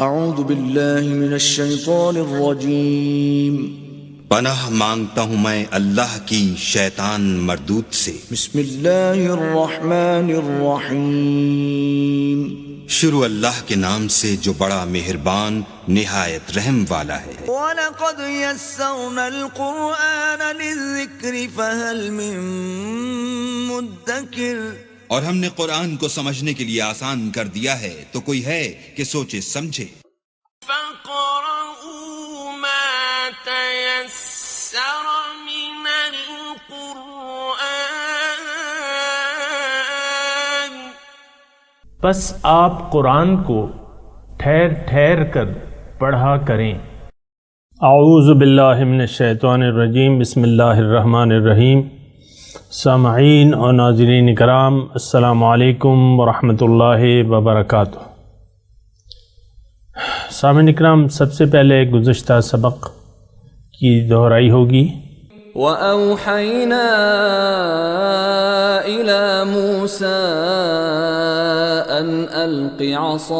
اعوذ باللہ من الشیطان الرجیم پناہ مانگتا ہوں میں اللہ کی شیطان مردود سے۔ بسم اللہ الرحمن الرحیم شروع اللہ کے نام سے جو بڑا مہربان نہایت رحم والا ہے۔ وَلَقَدْ يَسَّرْنَا الْقُرْآنَ لِلذِّكْرِ فَهَلْ مِن مُدَّكِرٍ، اور ہم نے قرآن کو سمجھنے کے لیے آسان کر دیا ہے تو کوئی ہے کہ سوچے سمجھے۔ فَقْرَؤُوا مَا تَيَسَّرَ مِنَ الْقُرْآنِ، پس آپ قرآن کو ٹھہر ٹھہر کر پڑھا کریں۔ اعوذ باللہ من الشیطان الرجیم، بسم اللہ الرحمن الرحیم۔ سامعین اور ناظرین کرام، السلام علیکم ورحمۃ اللہ وبرکاتہ۔ سامعین کرام، سب سے پہلے گزشتہ سبق کی دہرائی ہوگی۔ وَأَوْحَيْنَا إِلَى مُوسَىٰ أَنْ أَلْقِ عَصَاكَ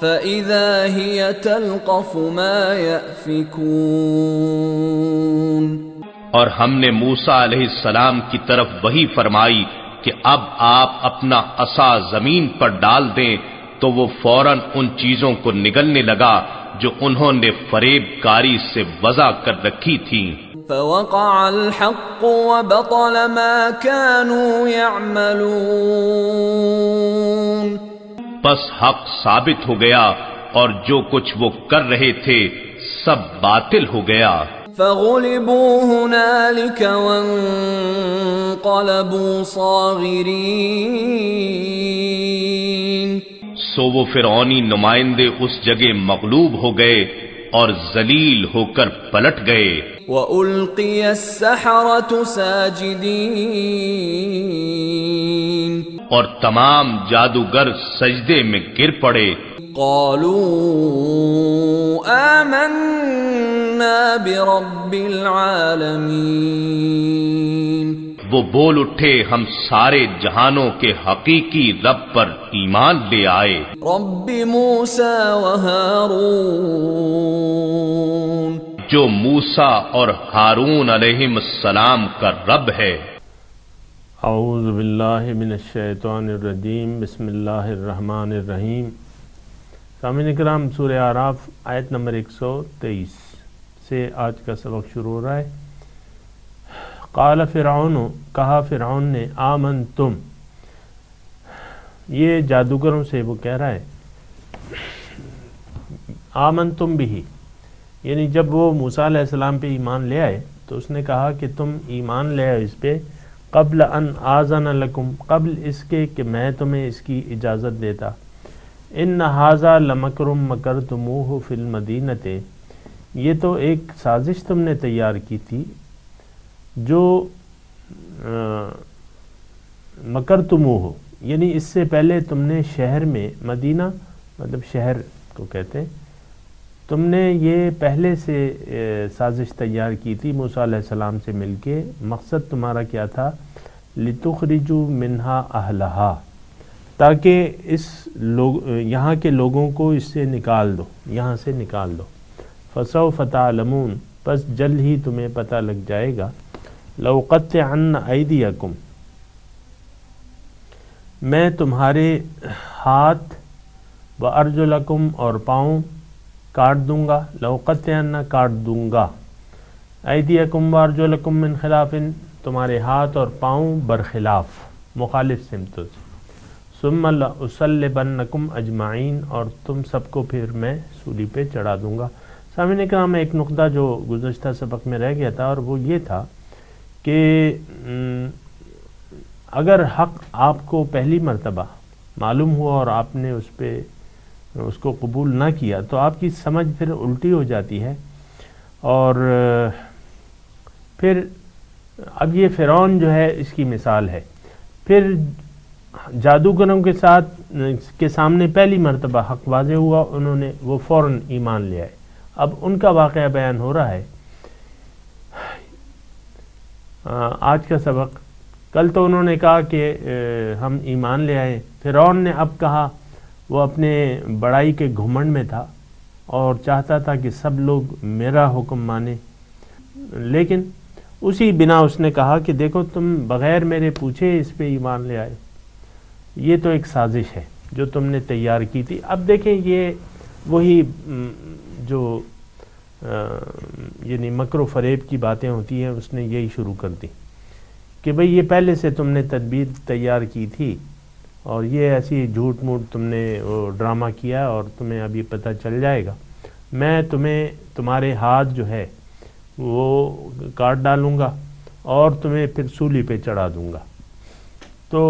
فَإِذَا هِيَ تَلْقَفُ مَا يَأْفِكُونَ، اور ہم نے موسیٰ علیہ السلام کی طرف وحی فرمائی کہ اب آپ اپنا عصا زمین پر ڈال دیں تو وہ فوراً ان چیزوں کو نگلنے لگا جو انہوں نے فریب کاری سے وضع کر رکھی تھیں۔ فَوَقَعَ الْحَقُّ وَبَطَلَ مَا كَانُوا يَعْمَلُونَ، پس حق ثابت ہو گیا اور جو کچھ وہ کر رہے تھے سب باطل ہو گیا۔ فَغُلِبُوا هُنَالِكَ وَانقَلَبُوا صَاغِرِينَ، سو وہ فرعونی نمائندے اس جگہ مغلوب ہو گئے اور ذلیل ہو کر پلٹ گئے۔ وَأُلْقِيَ السَّحَرَةُ سَاجِدِينَ، اور تمام جادوگر سجدے میں گر پڑے۔ قالوا آمنا برب العالمین، وہ بول اٹھے ہم سارے جہانوں کے حقیقی رب پر ایمان لے آئے۔ رب موسیٰ وہارون، جو موسیٰ اور ہارون علیہم السلام کا رب ہے۔ اعوذ باللہ من الشیطان الرجیم، بسم اللہ الرحمن الرحیم۔ سامعین کرام، سورہ اعراف آیت نمبر 123 سے آج کا سبق شروع ہو رہا ہے۔ قال فرعون، کہا فرعون نے، آمنتم، یہ جادوگروں سے وہ کہہ رہا ہے، آمنتم بھی، یعنی جب وہ موسیٰ علیہ السلام پہ ایمان لے آئے تو اس نے کہا کہ تم ایمان لے آئے اس پہ، قبل ان آذن لکم، قبل اس کے کہ میں تمہیں اس کی اجازت دیتا۔ ان ھذا لمکر مکرتموہ فی المدینۃ، یہ تو ایک سازش تم نے تیار کی تھی جو مکرتموہ، یعنی اس سے پہلے تم نے شہر میں، مدینہ مطلب شہر کو کہتے ہیں، تم نے یہ پہلے سے سازش تیار کی تھی موسیٰ علیہ السلام سے مل کے۔ مقصد تمہارا کیا تھا؟ لِتُخْرِجُوا مِنْهَا أَهْلَهَا، تاکہ اس یہاں کے لوگوں کو اس سے نکال دو، یہاں سے نکال دو۔ فَسَوْفَ تَعْلَمُونَ، پس جلد ہی تمہیں پتہ لگ جائے گا۔ لَأُقَطِّعَنَّ أَيْدِيَكُمْ، میں تمہارے ہاتھ، وَأَرْجُلَكُمْ اور پاؤں کاٹ دوں گا، لَأُقَطِّعَنَّ کاٹ دوں گا، أَيْدِيَكُمْ وَأَرْجُلَكُمْ مِنْ خِلَافٍ تمہارے ہاتھ اور پاؤں برخلاف، مخالف سمتوں سے، ثُمَّ لَأُصَلِّبَنَّكُمْ أَجْمَعِينَ اور تم سب کو پھر میں سولی پہ چڑھا دوں گا۔ سامعین کرام، ایک نقطہ جو گزشتہ سبق میں رہ گیا تھا اور وہ یہ تھا کہ اگر حق آپ کو پہلی مرتبہ معلوم ہوا اور آپ نے اس کو قبول نہ کیا تو آپ کی سمجھ پھر الٹی ہو جاتی ہے، اور پھر اب یہ فرعون جو ہے اس کی مثال ہے۔ پھر جادوگروں کے سامنے پہلی مرتبہ حق واضح ہوا، انہوں نے وہ فوراً ایمان لے آئے۔ اب ان کا واقعہ بیان ہو رہا ہے۔ آج کا سبق، کل تو انہوں نے کہا کہ ہم ایمان لے آئے، فرعون نے اب کہا وہ اپنے بڑائی کے گھمنڈ میں تھا اور چاہتا تھا کہ سب لوگ میرا حکم مانیں، لیکن اسی بنا اس نے کہا کہ دیکھو تم بغیر میرے پوچھے اس پہ ایمان لے آئے، یہ تو ایک سازش ہے جو تم نے تیار کی تھی۔ اب دیکھیں یہ وہی جو یعنی مکر و فریب کی باتیں ہوتی ہیں، اس نے یہی شروع کر دی کہ بھئی یہ پہلے سے تم نے تدبیر تیار کی تھی اور یہ ایسی جھوٹ موٹ تم نے وہ ڈرامہ کیا اور تمہیں اب یہ پتہ چل جائے گا، میں تمہیں تمہارے ہاتھ جو ہے وہ کاٹ ڈالوں گا اور تمہیں پھر سولی پہ چڑھا دوں گا۔ تو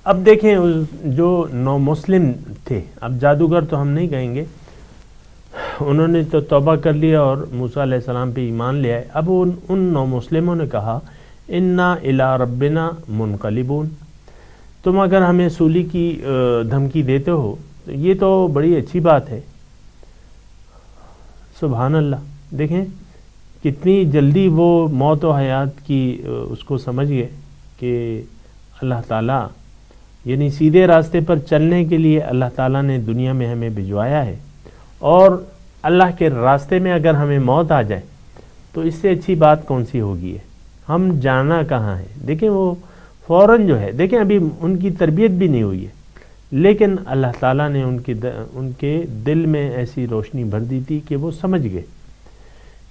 اب دیکھیں جو نو مسلم تھے، اب جادوگر تو ہم نہیں کہیں گے، انہوں نے تو توبہ کر لیا اور موسیٰ علیہ السلام پہ ایمان لے آئے۔ اب ان نو مسلموں نے کہا انا الی ربنا منقلبون، تم اگر ہمیں سولی کی دھمکی دیتے ہو تو یہ تو بڑی اچھی بات ہے۔ سبحان اللہ، دیکھیں کتنی جلدی وہ موت و حیات کی اس کو سمجھ گئے کہ اللہ تعالیٰ یعنی سیدھے راستے پر چلنے کے لیے اللہ تعالیٰ نے دنیا میں ہمیں بھجوایا ہے، اور اللہ کے راستے میں اگر ہمیں موت آ جائے تو اس سے اچھی بات کون سی ہوگی ہے، ہم جانا کہاں ہے۔ دیکھیں وہ فوراً جو ہے، دیکھیں ابھی ان کی تربیت بھی نہیں ہوئی ہے، لیکن اللہ تعالیٰ نے ان کے دل میں ایسی روشنی بھر دی تھی کہ وہ سمجھ گئے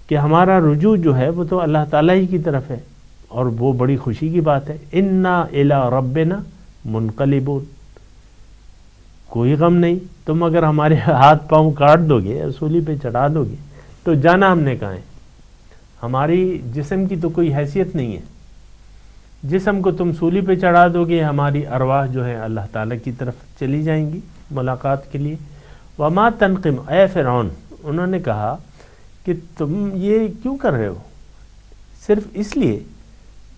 کہ ہمارا رجوع جو ہے وہ تو اللہ تعالیٰ ہی کی طرف ہے، اور وہ بڑی خوشی کی بات ہے۔ انا الی ربنا منقلبون، کوئی غم نہیں، تم اگر ہمارے ہاتھ پاؤں کاٹ دو گے، سولی پہ چڑھا دو گے تو جانا ہم نے کہاں ہے، ہماری جسم کی تو کوئی حیثیت نہیں ہے، جسم کو تم سولی پہ چڑھا دو گے، ہماری ارواح جو ہے اللہ تعالیٰ کی طرف چلی جائیں گی ملاقات کے لیے۔ وما تنقم، اے فرعون، انہوں نے کہا کہ تم یہ کیوں کر رہے ہو، صرف اس لیے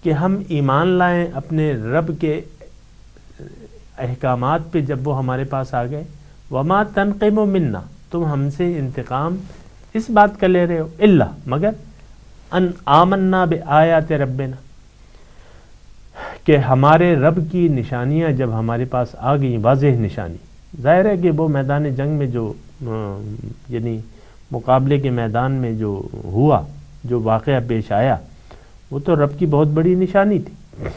کہ ہم ایمان لائیں اپنے رب کے احکامات پہ جب وہ ہمارے پاس آ گئے۔ وما تنقم منا، تم ہم سے انتقام اس بات کا لے رہے ہو، الا مگر ان آمنا بآیات ربنا، کہ ہمارے رب کی نشانیاں جب ہمارے پاس آ گئیں، واضح نشانی، ظاہر ہے کہ وہ میدان جنگ میں جو یعنی مقابلے کے میدان میں جو ہوا، جو واقعہ پیش آیا، وہ تو رب کی بہت بڑی نشانی تھی،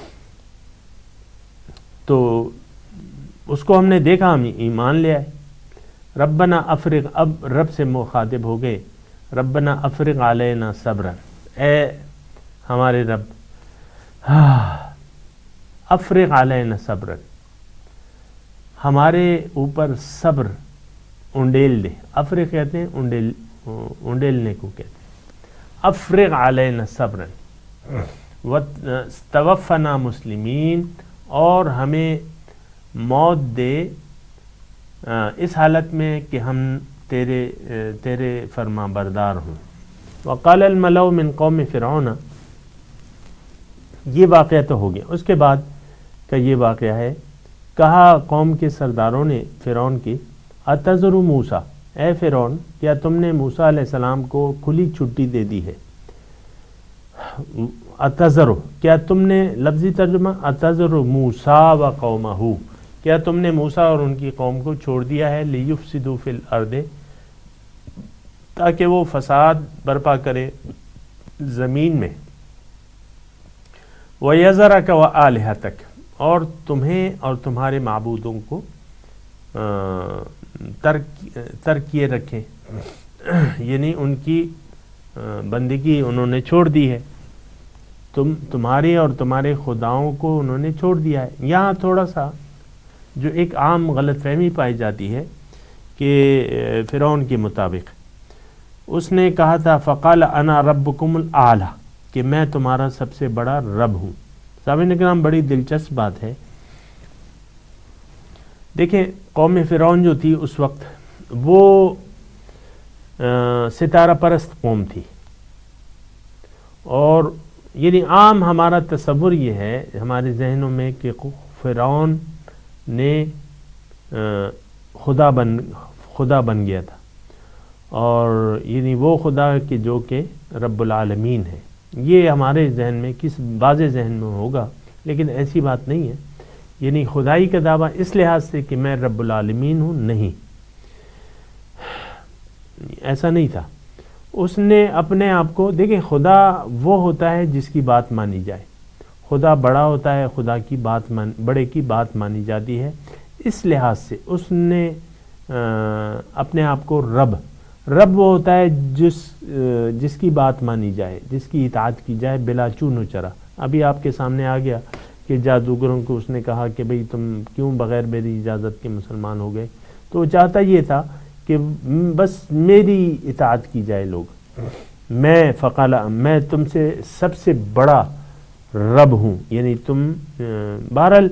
تو اس کو ہم نے دیکھا، ہم ایمان لے آئے۔ ربنا افرغ، اب رب سے مخاطب ہو گئے، ربنا افرغ علینا صبرا، اے ہمارے رب افرغ علینا صبرا، ہمارے اوپر صبر انڈیل دے۔ افرغ کہتے ہیں انڈیلنے کو کہتے ہیں، افرغ علینا صبرا وتوفنا مسلمین، اور ہمیں موت دے اس حالت میں کہ ہم تیرے فرما بردار ہوں۔ وقال الملأ من قوم فرعون، یہ واقعہ تو ہو گیا، اس کے بعد کا یہ واقعہ ہے، کہا قوم کے سرداروں نے فرعون کی، اتذر موسیٰ، اے فرعون کیا تم نے موسیٰ علیہ السلام کو کھلی چھٹی دے دی ہے؟ اتذر، کیا تم نے لفظی ترجمہ اتذر موسیٰ و قومہ، کیا تم نے موسیٰ اور ان کی قوم کو چھوڑ دیا ہے، لیفسدوا فی الارض، تاکہ وہ فساد برپا کرے زمین میں، وَيَذَرَكَ وَآلِهَتَكَ، اور تمہیں اور تمہارے معبودوں کو ترک کیے رکھیں، یعنی ان کی بندگی انہوں نے چھوڑ دی ہے، تمہارے اور تمہارے خداؤں کو انہوں نے چھوڑ دیا ہے۔ یہاں تھوڑا سا جو ایک عام غلط فہمی پائی جاتی ہے کہ فرعون کے مطابق اس نے کہا تھا فقال انا ربکم الاعلی، کہ میں تمہارا سب سے بڑا رب ہوں۔ سامعین اکرام، بڑی دلچسپ بات ہے، دیکھیں قوم فرعون جو تھی اس وقت وہ ستارہ پرست قوم تھی، اور یعنی عام ہمارا تصور یہ ہے ہمارے ذہنوں میں کہ فرعون نے خدا بن گیا تھا، اور یعنی وہ خدا کہ جو کہ رب العالمین ہے، یہ ہمارے ذہن میں کس واضح ذہن میں ہوگا، لیکن ایسی بات نہیں ہے۔ یعنی خدائی کا دعویٰ اس لحاظ سے کہ میں رب العالمین ہوں نہیں، ایسا نہیں تھا. اس نے اپنے آپ کو، دیکھیں خدا وہ ہوتا ہے جس کی بات مانی جائے، خدا بڑا ہوتا ہے، خدا کی بات بڑے کی بات مانی جاتی ہے. اس لحاظ سے اس نے اپنے آپ کو رب وہ ہوتا ہے جس کی بات مانی جائے، جس کی اطاعت کی جائے بلا چون و چرا. ابھی آپ کے سامنے آ گیا کہ جادوگروں کو اس نے کہا کہ بھئی تم کیوں بغیر میری اجازت کے مسلمان ہو گئے، تو وہ چاہتا یہ تھا کہ بس میری اطاعت کی جائے لوگ، میں تم سے سب سے بڑا رب ہوں. یعنی تم بہرحال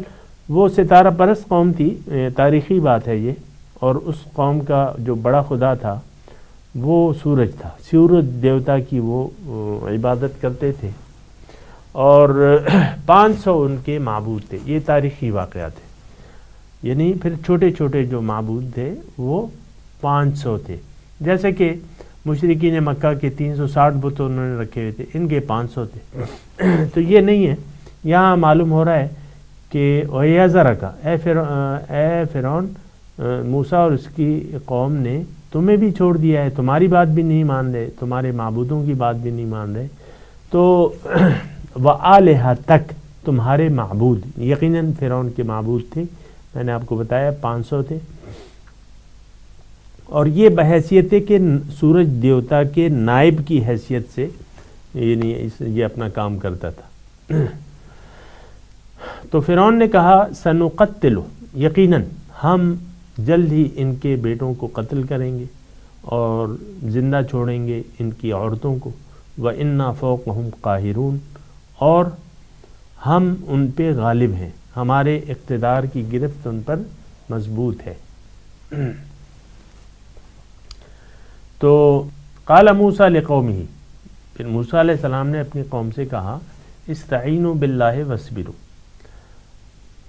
وہ ستارہ پرست قوم تھی، تاریخی بات ہے یہ، اور اس قوم کا جو بڑا خدا تھا وہ سورج تھا، سورج دیوتا کی وہ عبادت کرتے تھے، اور 500 ان کے معبود تھے. یہ تاریخی واقعات ہے. یعنی پھر چھوٹے چھوٹے جو معبود تھے وہ 500 تھے. جیسے کہ مشرکین مکہ کے 360 بت انہوں نے رکھے ہوئے تھے، ان کے 500 تھے. تو یہ نہیں ہے، یہاں معلوم ہو رہا ہے کہ وَيَا زَرَكَ، اے فرعون، موسیٰ اور اس کی قوم نے تمہیں بھی چھوڑ دیا ہے، تمہاری بات بھی نہیں مان رہے، تمہارے معبودوں کی بات بھی نہیں مان رہے. تو وَآلِهَتَكَ، تمہارے معبود، یقیناً فرعون کے معبود تھے، میں نے آپ کو بتایا 500 تھے. اور یہ بحیثیت کہ سورج دیوتا کے نائب کی حیثیت سے یعنی یہ اپنا کام کرتا تھا. تو فرعون نے کہا سنقتلو، یقیناً ہم جلد ہی ان کے بیٹوں کو قتل کریں گے اور زندہ چھوڑیں گے ان کی عورتوں کو. وَإِنَّا فَوْقَهُمْ قَاهِرُونَ، اور ہم ان پہ غالب ہیں، ہمارے اقتدار کی گرفت ان پر مضبوط ہے. تو قال موسیٰ لقومہ، پھر موسیٰ علیہ السلام نے اپنی قوم سے کہا استعینوا باللہ واصبروا،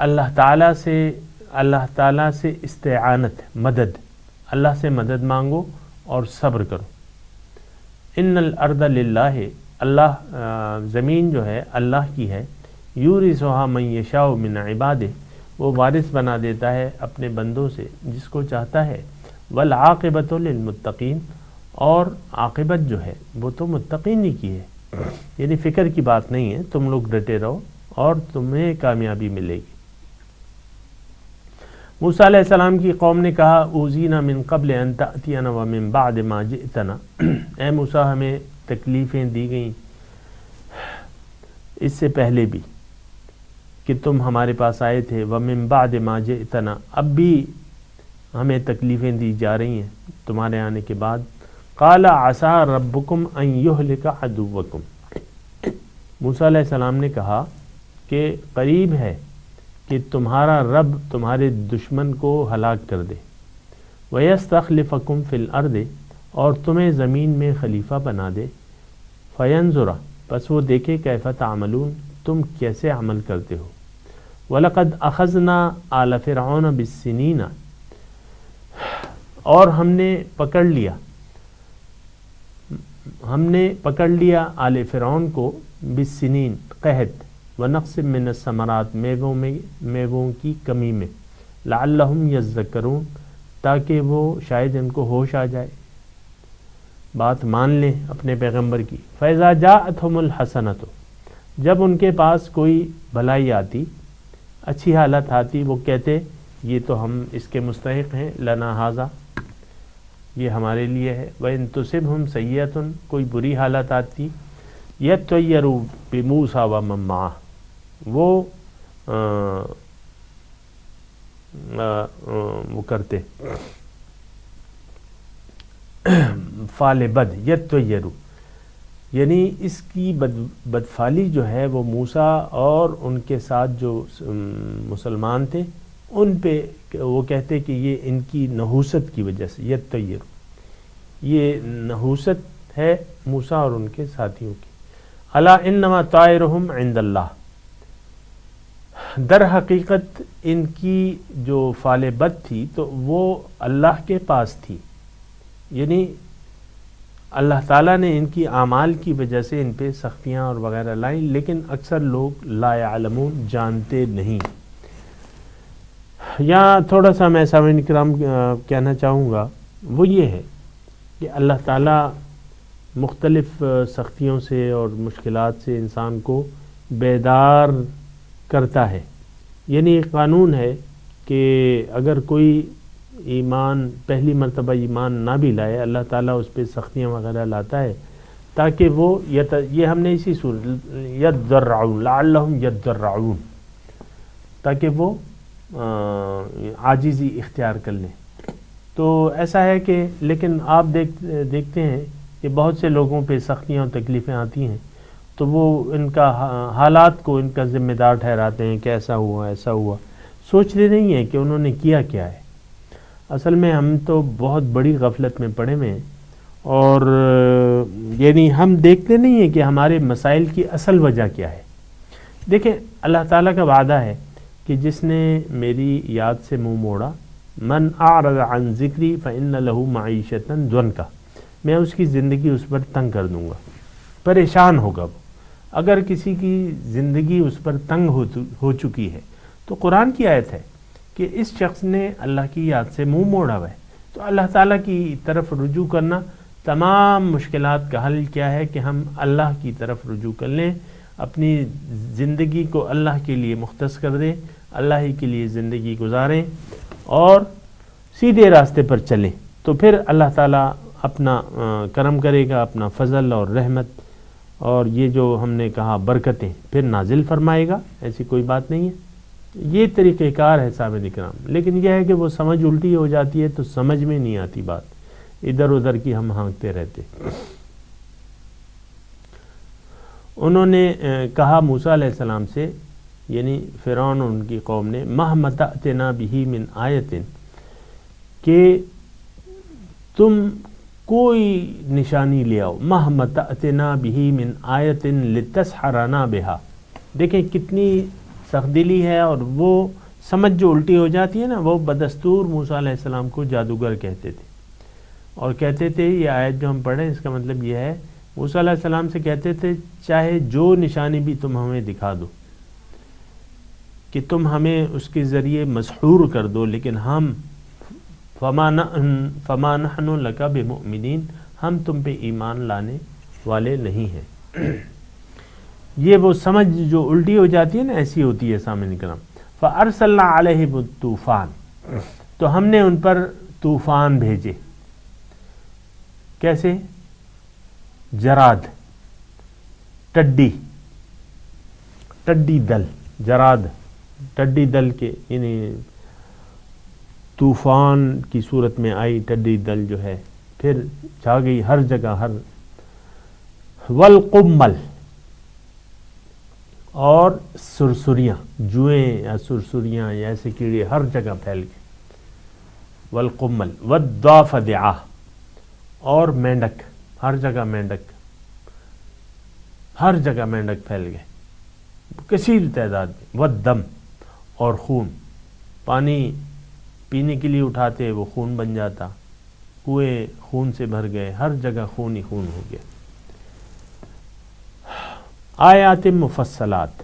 اللہ تعالیٰ سے استعانت، مدد، اللہ سے مدد مانگو اور صبر کرو. ان الارض للہ، اللہ زمین جو ہے اللہ کی ہے. یورثھا من یشاء من عبادہ، وہ وارث بنا دیتا ہے اپنے بندوں سے جس کو چاہتا ہے. والعاقبۃ للمتقین، اور عاقبت جو ہے وہ تو متقین ہی کی ہے. یعنی فکر کی بات نہیں ہے، تم لوگ ڈٹے رہو اور تمہیں کامیابی ملے گی. موسیٰ علیہ السلام کی قوم نے کہا اوذینا من قبل ان تأتینا ومن بعد ما جئتنا، اے موسیٰ ہمیں تکلیفیں دی گئیں اس سے پہلے بھی کہ تم ہمارے پاس آئے تھے، ومن بعد ما جئتنا، اب بھی ہمیں تکلیفیں دی جا رہی ہیں تمہارے آنے کے بعد. قال عسى ربکم ان یہلک عدوکم، موسیٰ علیہ السلام نے کہا کہ قریب ہے کہ تمہارا رب تمہارے دشمن کو ہلاک کر دے. وَيَسْتَخْلِفَكُمْ فِي الْأَرْضِ، اور تمہیں زمین میں خلیفہ بنا دے. فَيَنْظُرَ، پس وہ دیکھے کیف تعملون، تم کیسے عمل کرتے ہو. وَلَقَدْ أَخَذْنَا آلَ فِرْعَوْنَ بِالسِّنِينَ، اور ہم نے پکڑ لیا آل فرعون کو بالسنین، قحط، ونقص من الثمرات، میووں کی کمی میں. لعلہم یذکرون، تاکہ وہ شاید ان کو ہوش آ جائے، بات مان لیں اپنے پیغمبر کی. فَإِذَا جَاءَتْهُمُ الْحَسَنَةُ، جب ان کے پاس کوئی بھلائی آتی، اچھی حالت آتی، وہ کہتے یہ تو ہم اس کے مستحق ہیں، لنا ھذا، یہ ہمارے لیے ہے. وَإِن تُصِبْهُمْ سَیِّئَةٌ، کوئی بری حالت آتی، یطیروا بموسیٰ ومن معہ، وہ کرتے فال بد، یطیروا، یعنی اس کی بدفالی جو ہے وہ موسیٰ اور ان کے ساتھ جو مسلمان تھے ان پہ وہ کہتے کہ یہ ان کی نحوست کی وجہ سے، یطیروا، یہ نحوست ہے موسیٰ اور ان کے ساتھیوں کی. الا انما طائرہم عند اللہ، در حقیقت ان کی جو فال بد تھی تو وہ اللہ کے پاس تھی. یعنی اللہ تعالیٰ نے ان کی اعمال کی وجہ سے ان پہ سختیاں اور وغیرہ لائیں، لیکن اکثر لوگ لا یعلمون، جانتے نہیں. یہاں تھوڑا سا میں سامعین کرام کہنا چاہوں گا، وہ یہ ہے کہ اللہ تعالیٰ مختلف سختیوں سے اور مشکلات سے انسان کو بیدار کرتا ہے. یعنی ایک قانون ہے کہ اگر کوئی ایمان پہلی مرتبہ ایمان نہ بھی لائے، اللہ تعالیٰ اس پہ سختیاں وغیرہ لاتا ہے تاکہ وہ یہ ہم نے اسی سورۃ یضرعون لعلہم یضرعون، تاکہ وہ عاجزی اختیار کر لیں. تو ایسا ہے کہ لیکن آپ دیکھتے ہیں کہ بہت سے لوگوں پہ سختیاں اور تکلیفیں آتی ہیں تو وہ ان کا حالات کو ان کا ذمہ دار ٹھہراتے ہیں کہ ایسا ہوا ایسا ہوا، سوچتے نہیں ہیں کہ انہوں نے کیا کیا ہے. اصل میں ہم تو بہت بڑی غفلت میں پڑے ہوئے ہیں، اور یعنی ہم دیکھتے نہیں ہیں کہ ہمارے مسائل کی اصل وجہ کیا ہے. دیکھیں اللہ تعالیٰ کا وعدہ ہے کہ جس نے میری یاد سے منہ موڑا، من اعرض عن ذکری فإن له معیشۃ ضنکا، میں اس کی زندگی اس پر تنگ کر دوں گا، پریشان ہوگا وہ. اگر کسی کی زندگی اس پر تنگ ہو چکی ہے تو قرآن کی آیت ہے کہ اس شخص نے اللہ کی یاد سے منہ موڑا ہوا ہے. تو اللہ تعالیٰ کی طرف رجوع کرنا، تمام مشکلات کا حل کیا ہے کہ ہم اللہ کی طرف رجوع کر لیں، اپنی زندگی کو اللہ کے لیے مختص کر دیں، اللہ ہی کے لیے زندگی گزاریں اور سیدھے راستے پر چلیں. تو پھر اللہ تعالیٰ اپنا کرم کرے گا، اپنا فضل اور رحمت اور یہ جو ہم نے کہا برکتیں پھر نازل فرمائے گا. ایسی کوئی بات نہیں ہے. یہ طریقہ کار ہے سامعین کرام. لیکن یہ ہے کہ وہ سمجھ الٹی ہو جاتی ہے تو سمجھ میں نہیں آتی بات، ادھر ادھر کی ہم ہانکتے رہتے. انہوں نے کہا موسیٰ علیہ السلام سے، یعنی فرعون اور ان کی قوم نے، مَهْمَ تَأْتِنَا بِهِ مِنْ آیَةٍ، کہ تم کوئی نشانی لے آؤ، مَهْمَ تَأْتِنَا بِهِ مِنْ آیَةٍ لِتَسْحَرَنَا بِهَا. دیکھیں کتنی سخت دلی ہے، اور وہ سمجھ جو الٹی ہو جاتی ہے نا، وہ بدستور موسیٰ علیہ السلام کو جادوگر کہتے تھے، اور کہتے تھے یہ آیت جو ہم پڑھیں اس کا مطلب یہ ہے، موسیٰ علیہ السلام سے کہتے تھے چاہے جو نشانی بھی تم ہمیں دکھا دو، کہ تم ہمیں اس کے ذریعے مسحور کر دو، لیکن ہم فما نحن لک بمؤمنین، ہم تم پہ ایمان لانے والے نہیں ہیں. یہ وہ سمجھ جو الٹی ہو جاتی ہے نا، ایسی ہوتی ہے سامعین کرام. فارسلنا علیہم الطوفان، تو ہم نے ان پر طوفان بھیجے. کیسے؟ جراد، ٹڈی دل، جراد ٹڈی دل کے، یعنی طوفان کی صورت میں آئی ٹڈی دل جو ہے، پھر چھا گئی ہر جگہ، ہر والقمل، اور سرسریاں، جوئیں یا سرسریاں یا ایسے کیڑے ہر جگہ پھیل گئے. والقمل والضفدع، اور مینڈک، ہر جگہ مینڈک، ہر جگہ مینڈک پھیل گئے کثیر تعداد میں. والدم، اور خون، پانی پینے کے لیے اٹھاتے وہ خون بن جاتا، کنویں خون سے بھر گئے، ہر جگہ خون ہی خون ہو گیا. آیات مفصلات،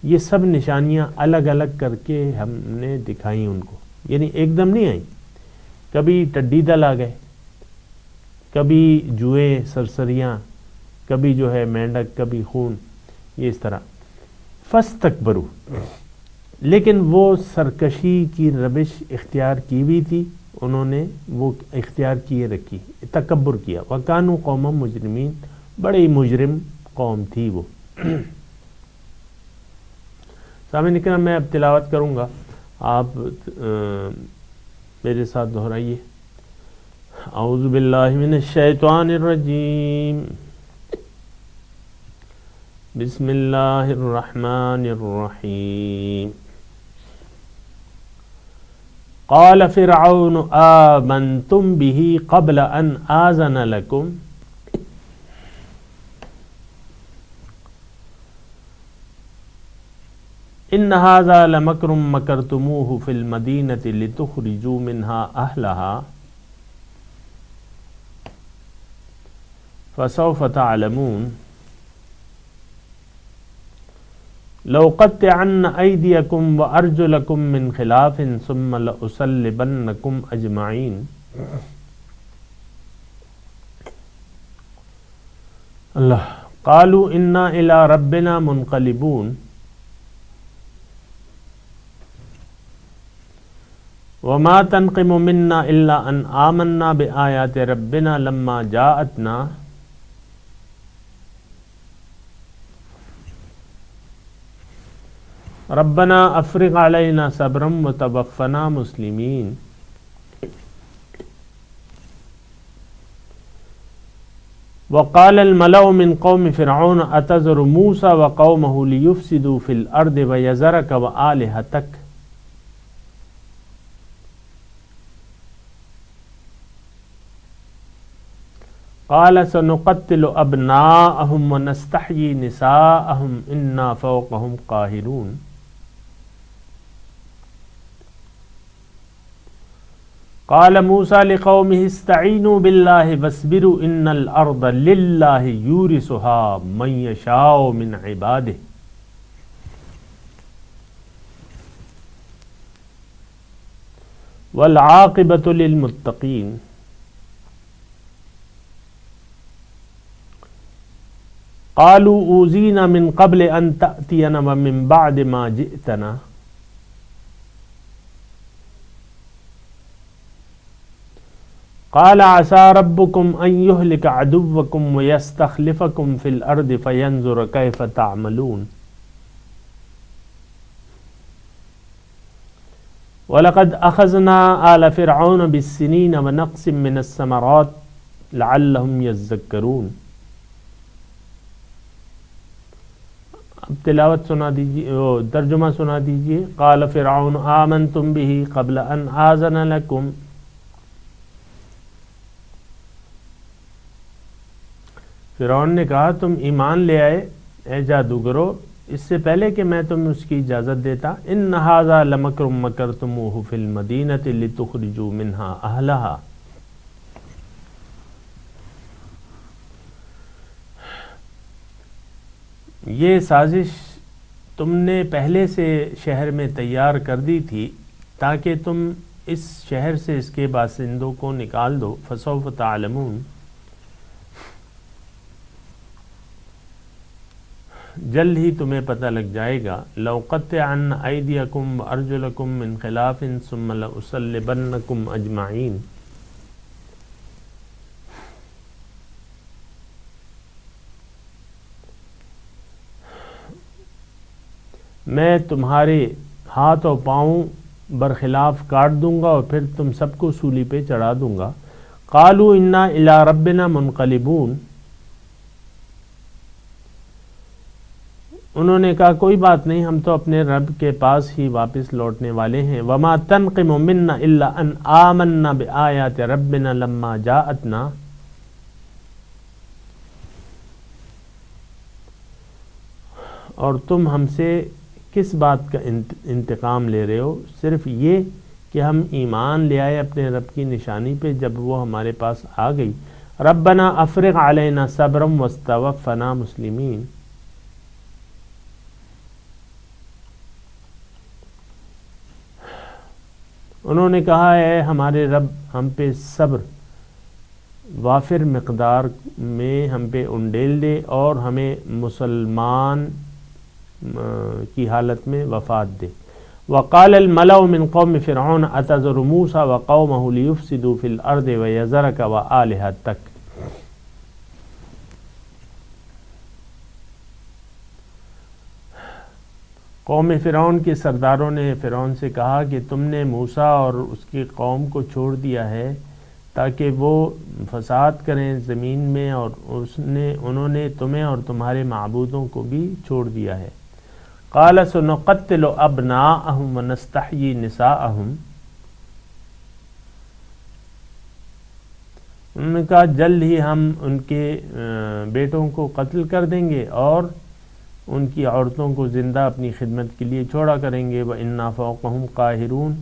یہ سب نشانیاں الگ الگ کر کے ہم نے دکھائیں ان کو، یعنی ایک دم نہیں آئیں. کبھی ٹڈی دل آ گئے، کبھی جوئیں سرسریاں، کبھی جو ہے مینڈک، کبھی خون، یہ اس طرح. فاستکبروا، لیکن وہ سرکشی کی روش اختیار کی بھی تھی، انہوں نے وہ اختیار کیے رکھی، تکبر کیا. وَكَانُوا قَوْمًا مُجْرِمِينَ، بڑے مجرم قوم تھی وہ. سامعین کرام میں اب تلاوت کروں گا، آپ میرے ساتھ دہرائیے. اعوذ باللہ من الشیطان الرجیم، بسم اللہ الرحمن الرحیم. قال فرعون آمنتم به قبل ان آذن لكم ان هذا لمکر مکرتموه في المدینة لتخرجوا منها اہلها فسوف تعلمون. لَأُقَطِّعَنَّ أَيْدِيَكُمْ وَأَرْجُلَكُمْ مِنْ خِلَافٍ ثُمَّ لَأُصَلِّبَنَّكُمْ أَجْمَعِينَ۔ اللہ قالوا انا الی ربنا منقلبون وما تنقم منا الا ان آمنا بآیات ربنا لما جاءتنا ربنا افرغ علینا صبرا وتوفنا مسلمین۔ وقال الملأ من قوم فرعون اتذر موسى وقومه ليفسدوا في الارض ويذرك وآلهتك قال سنقتل ابناءهم ونستحيي نساءهم انا فوقهم قاهرون۔ قال موسى لقومه استعينوا بالله واصبروا ان الارض لله يورثها من يشاء من عباده والعاقبة للمتقين۔ قالوا اوذينا من قبل ان تأتينا ومن بعد ما جئتنا قال عسى ربكم ان يهلك عدوكم ويستخلفكم في الارض فينظر كيف تعملون۔ ولقد اخذنا آل فرعون بالسنين ونقص من الثمرات لعلهم يذكرون۔ اب تلاوت سنا دیجیے، ترجمہ سنا دیجیے۔ قال فرعون آمنتم به قبل ان آذن لكم، فرعون نے کہا تم ایمان لے آئے اے جادوگرو اس سے پہلے کہ میں تمہیں اس کی اجازت دیتا۔ ان ھذا لمکر مکرتموہ فی المدینۃ لتخرجوا منہا اہلہا، یہ سازش تم نے پہلے سے شہر میں تیار کر دی تھی تاکہ تم اس شہر سے اس کے باشندوں کو نکال دو۔ فسوف تعلمون، جلد ہی تمہیں پتہ لگ جائے گا۔ لَأُقَطِّعَنَّ أَيْدِيَكُمْ وَأَرْجُلَكُمْ مِنْ خِلَافٍ ثُمَّ لَأُصَلِّبَنَّكُمْ أَجْمَعِينَ۔ میں تمہارے ہاتھ اور پاؤں برخلاف کاٹ دوں گا اور پھر تم سب کو سولی پہ چڑھا دوں گا۔ قالوا انا الی ربنا منقلبون، انہوں نے کہا کوئی بات نہیں ہم تو اپنے رب کے پاس ہی واپس لوٹنے والے ہیں۔ وما تنقم منا الا ان آمنا بآیات ربنا لما جاءتنا، اور تم ہم سے کس بات کا انتقام لے رہے ہو؟ صرف یہ کہ ہم ایمان لے آئے اپنے رب کی نشانی پہ جب وہ ہمارے پاس آ گئی۔ ربنا افرغ علینا صبرا واستوفنا مسلمین، انہوں نے کہا ہے ہمارے رب ہم پہ صبر وافر مقدار میں ہم پہ انڈیل دے اور ہمیں مسلمان کی حالت میں وفات دے۔ وقال الملأ من قوم فرعون اتذر موسى وقومه ليفسدوا في الارض ويذرك وآلهتك۔ قوم فرعون کے سرداروں نے فرعون سے کہا کہ تم نے موسیٰ اور اس کی قوم کو چھوڑ دیا ہے تاکہ وہ فساد کریں زمین میں، اور انہوں نے تمہیں اور تمہارے معبودوں کو بھی چھوڑ دیا ہے۔ قال سنقتل ابناءهم ونستحيي نساءهم، انہوں نے کہا جلد ہی ہم ان کے بیٹوں کو قتل کر دیں گے اور ان کی عورتوں کو زندہ اپنی خدمت کے لیے چھوڑا کریں گے۔ وَإِنَّا فَوْقَهُمْ قَاهِرُونَ،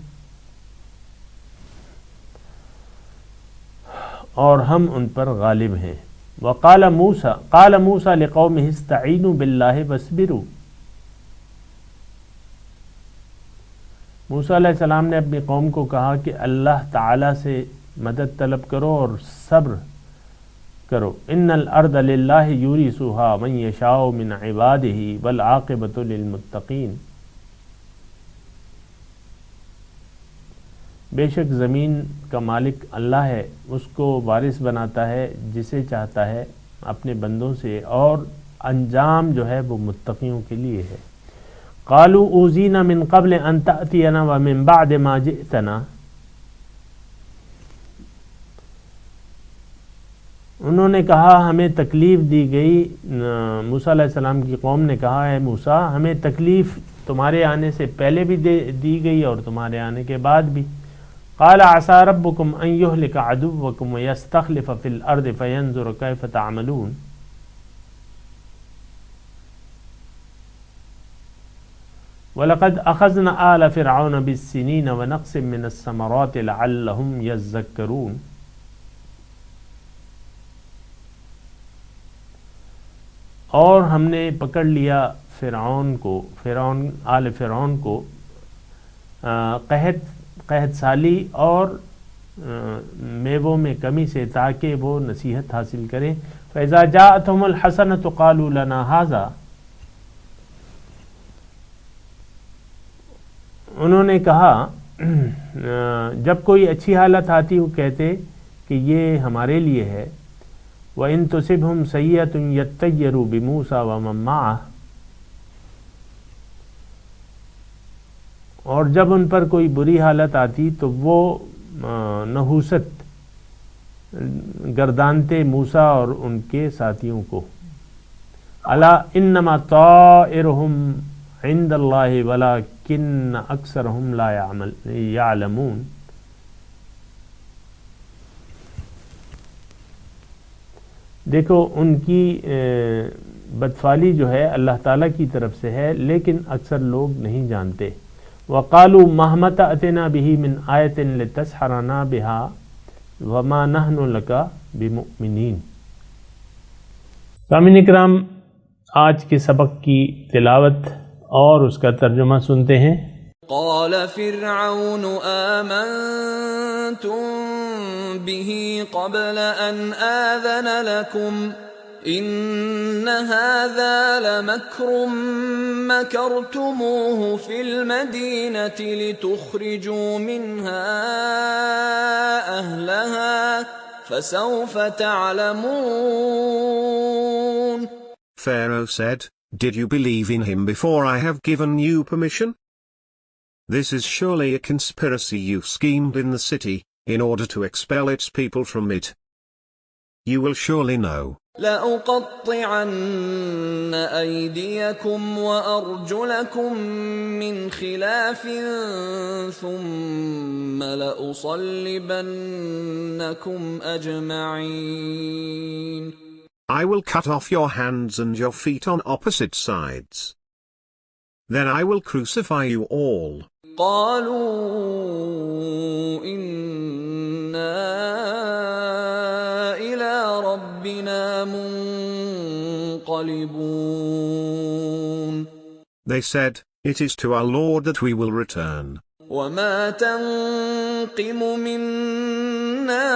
اور ہم ان پر غالب ہیں۔ قال موسیٰ لقومه استعینوا باللہ واصبروا، موسیٰ علیہ السلام نے اپنی قوم کو کہا کہ اللہ تعالیٰ سے مدد طلب کرو اور صبر کرو. ان الارض للہ یورثها من یشاء من عبادہ والعاقبۃ للمتقین. بے شک زمین کا مالک اللہ ہے، اس کو وارث بناتا ہے جسے چاہتا ہے اپنے بندوں سے، اور انجام جو ہے وہ متقیوں کے لیے ہے. قالوا اوذینا من قبل ان تأتینا ومن بعد ما جئتنا. انہوں نے کہا ہمیں تکلیف دی گئی. موسیٰ علیہ السلام کی قوم نے کہا ہے موسیٰ ہمیں تکلیف تمہارے آنے سے پہلے بھی دی گئی اور تمہارے آنے کے بعد بھی. قال عسى ربكم ان يهلك عدوكم ويستخلف في الارض فينظر كيف تعملون. وَلَقَدْ أَخَذْنَا آلَ فِرْعَوْنَ بِالسِّنِينَ وَنَقْصٍ مِّنَ الثَّمَرَاتِ لَعَلَّهُمْ يَذَّكَّرُونَ. اور ہم نے پکڑ لیا آل فرعون کو قحط سالی اور میووں میں کمی سے، تاکہ وہ نصیحت حاصل کریں. فَإِذَا جَاءَتْهُمُ الْحَسَنَةُ قَالُوا لَنَا هَذَا. انہوں نے کہا جب کوئی اچھی حالت آتی وہ کہتے کہ یہ ہمارے لیے ہے. وَإِن تُصِبْهُمْ سَيِّئَةٌ يَطَّيَّرُوا بِمُوسَىٰ وَمَن مَّعَهُ. اور جب ان پر کوئی بری حالت آتی تو وہ نحوست گردانتے موسیٰ اور ان کے ساتھیوں کو. الا انما طائرهم عند اللہ ولکن اکثرهم لا یعلمون. دیکھو ان کی بدفعلی جو ہے اللہ تعالیٰ کی طرف سے ہے، لیکن اکثر لوگ نہیں جانتے. وقالوا مهما تأتنا به من آیۃ لتسحرنا بها وما نحن لك بمؤمنین. سامعین کرام، آج کے سبق کی تلاوت اور اس کا ترجمہ سنتے ہیں. قال فرعون آمنتم به قبل ان آذن لكم ان هذا لمكر مكرتموه في المدينة لتخرجوا منها أهلها فسوف تعلمون. Pharaoh said, Did you believe in him before I have given you permission? This is surely a conspiracy you schemed in the city, in order to expel its people from it. You will surely know. لَأُقَطِّعَنَّ أَيْدِيَكُمْ وَأَرْجُلَكُمْ مِنْ خِلَافٍ ثُمَّ لَأُصَلِّبَنَّكُمْ أَجْمَعِينَ. I will cut off your hands and your feet on opposite sides. Then I will crucify you all. قالوا إنا إلى ربنا منقلبون. They said, It is to our Lord that we will return. وما تنقم منا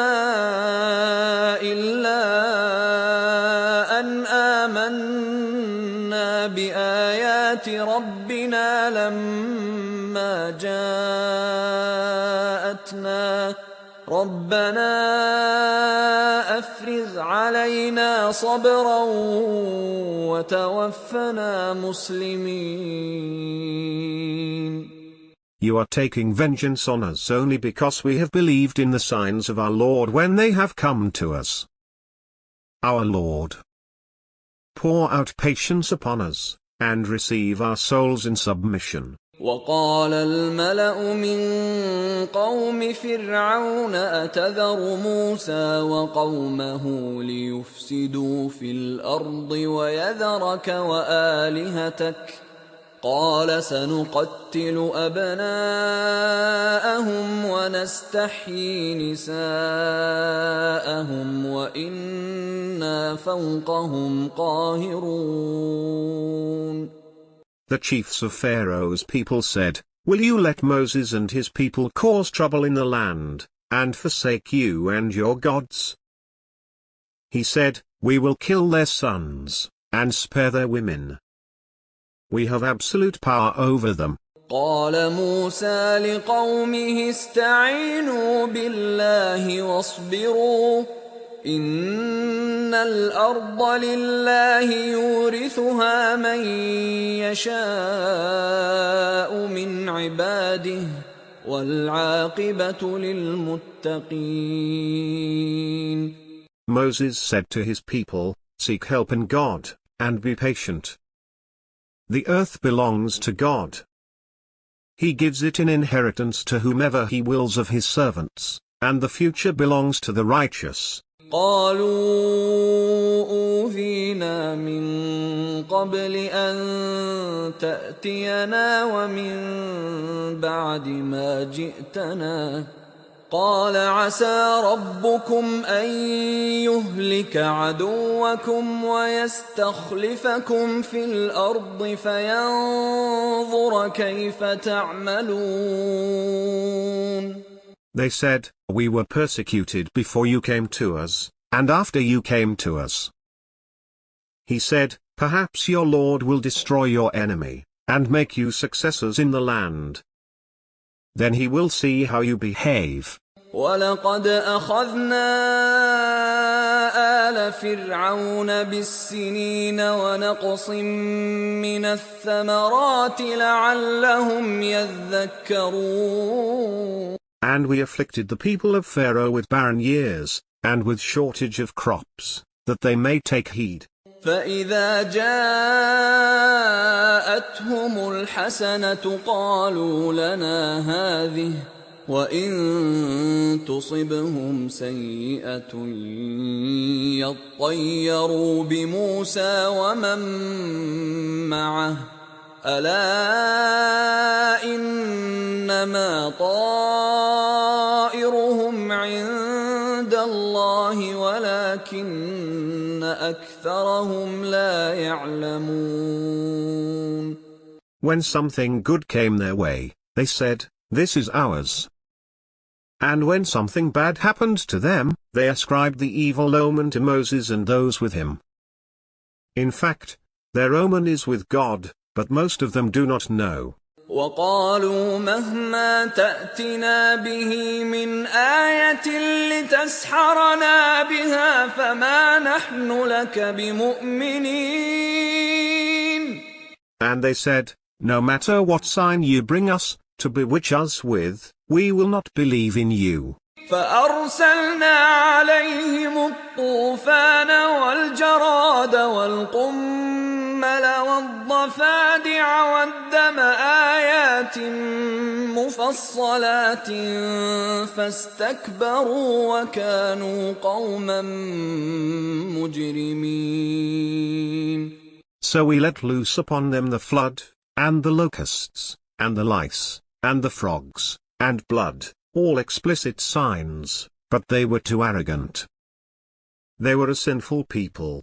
إلا أن آمنا بآيات ربنا لما جاءتنا ربنا أفرغ علينا صبرا وتوفنا مسلمين. You are taking vengeance on us only because we have believed in the signs of our Lord when they have come to us. Our Lord, pour out patience upon us, and receive our souls in submission. وقال الملأ من قوم فرعون أتذر موسى وقومه ليفسدوا في الأرض ويذرك وآلهتك قال سنقتل أبناءهم ونستحيي نساءهم وإنا فوقهم قاهرون. The chiefs of Pharaoh's people said, Will you let Moses and his people cause trouble in the land, and forsake you and your gods? He said, we will kill their sons, and spare their women. We have absolute power over them. قال موسى لقومه استعينوا بالله واصبروا إن الأرض لله يورثها من يشاء من عباده والعاقبة للمتقين. Moses said to his people, seek help in God, and be patient. The earth belongs to God. He gives it in inheritance to whomever he wills of his servants, and the future belongs to the righteous. قالوا أوذينا من قبل أن تأتينا ومن بعد ما جئتنا قال عسى ربكم أن يهلك عدوكم ويستخلفكم في الأرض فينظر كيف تعملون. They said, we were persecuted before you came to us, and after you came to us. He said, perhaps your Lord will destroy your enemy, and make you successors in the land. Then he will see how you behave. وَلَقَدْ أَخَذْنَا آلَ فِرْعَوْنَ بِالسِّنِينَ وَنَقْصٍ مِّنَ الثَّمَرَاتِ لَعَلَّهُمْ يَذَّكَّرُونَ. And we afflicted the people of Pharaoh with barren years, and with shortage of crops, that they may take heed. فَإِذَا جَاءَتْهُمُ الْحَسَنَةُ قَالُوا لَنَا هَٰذِهِ وَإِن تُصِبْهُمْ سَيِّئَةٌ يَطَّيَّرُوا بِمُوسَىٰ وَمَن مَّعَهُ أَلَا إِنَّمَا طَائِرُهُمْ عِندَ اللَّهِ وَلَٰكِنَّ أَكْثَرَهُمْ لَا يَعْلَمُونَ. When something good came their way, they said, this is ours. And when something bad happened to them, they ascribed the evil omen to Moses and those with him. In fact, their omen is with God, but most of them do not know. وَقَالُوا مَهْمَا تَأْتِنَا بِهِ مِنْ آيَةٍ لِتَسْحَرَنَا بِهَا فَمَا نَحْنُ لَكَ بِمُؤْمِنِينَ. And they said, no matter what sign you bring us, to bewitch us with, we will not believe in you. فَأَرْسَلْنَا عَلَيْهِمُ الطُّوفَانَ وَالْجَرَادَ وَالْقُمَّلَ وَالضَّفَادِعَ وَالدَّمَ آيَاتٍ مُفَصَّلَاتٍ فَاسْتَكْبَرُوا وَكَانُوا قَوْمًا مُجْرِمِينَ. So we let loose upon them the flood, and the locusts, and the lice, and the frogs, and blood, all explicit signs, but they were too arrogant. They were a sinful people.